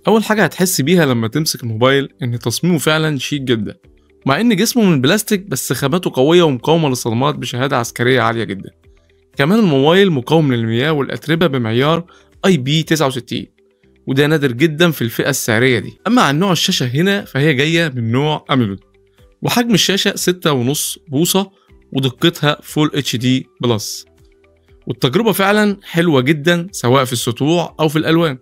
اول حاجه هتحس بيها لما تمسك الموبايل ان تصميمه فعلا شيك جدا، مع ان جسمه من بلاستيك بس خامته قويه ومقاومه للصدمات بشهاده عسكريه عاليه جدا. كمان الموبايل مقاوم للمياه والاتربه بمعيار IP69، وده نادر جدا في الفئه السعريه دي. اما عن نوع الشاشه هنا فهي جايه من نوع اميلود، وحجم الشاشه 6.5 بوصه ودقتها فول اتش دي بلس. والتجربه فعلا حلوه جدا سواء في السطوع او في الالوان،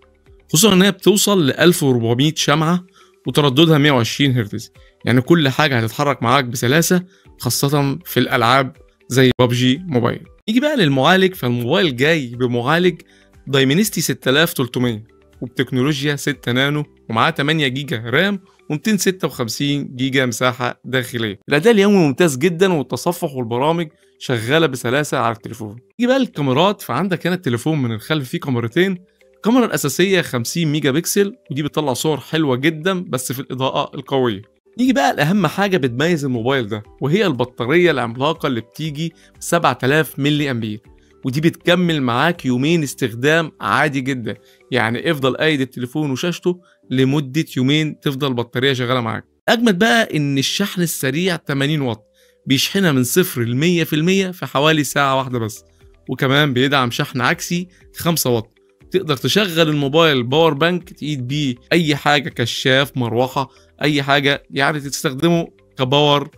خصوصا ان هي بتوصل ل 1400 شمعة وترددها 120 هرتز، يعني كل حاجة هتتحرك معاك بسلاسة، خاصة في الألعاب زي ببجي موبايل. نيجي بقى للمعالج، فالموبايل جاي بمعالج دايمنستي 6300 وبتكنولوجيا 6 نانو، ومعاه 8 جيجا رام و256 جيجا مساحة داخلية. الأداء اليومي ممتاز جدا، والتصفح والبرامج شغالة بسلاسة على التليفون. نيجي بقى للكاميرات، فعندك هنا التليفون من الخلف فيه كاميرتين. الكاميرا الأساسية 50 ميجا بكسل، ودي بتطلع صور حلوة جدا بس في الإضاءة القوية. نيجي بقى لأهم حاجة بتميز الموبايل ده، وهي البطارية العملاقة اللي بتيجي 7000 ملي أمبير، ودي بتكمل معاك يومين استخدام عادي جدا. يعني افضل قايد التليفون وشاشته لمدة يومين تفضل البطارية شغالة معاك. أجمد بقى إن الشحن السريع 80 واط بيشحنها من 0 ل 100% في حوالي ساعة واحدة بس، وكمان بيدعم شحن عكسي 5 واط. تقدر تشغل الموبايل باور بانك تقيد بيه اي حاجه، كشاف، مروحه، اي حاجه، يعني تستخدمه كباور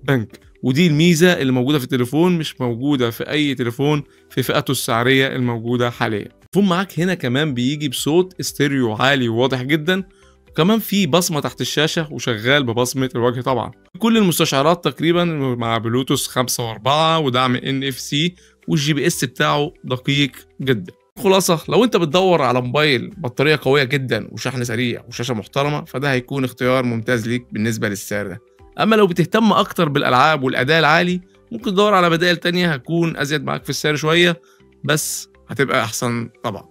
بانك. ودي الميزه اللي موجوده في التليفون، مش موجوده في اي تليفون في فئته السعريه الموجوده حاليا. التليفون معاك هنا كمان بيجي بصوت استيريو عالي وواضح جدا، وكمان في بصمه تحت الشاشه وشغال ببصمه الوجه طبعا. كل المستشعرات تقريبا مع بلوتوث 5 و4 ودعم NFC، والجي بي اس بتاعه دقيق جدا. خلاصة، لو انت بتدور على موبايل بطارية قوية جدا وشحن سريع وشاشة محترمة، فده هيكون اختيار ممتاز ليك بالنسبة للسعر ده. اما لو بتهتم اكتر بالالعاب والاداء العالي، ممكن تدور على بدائل تانية هتكون ازيد معاك في السعر شوية، بس هتبقى احسن طبعا.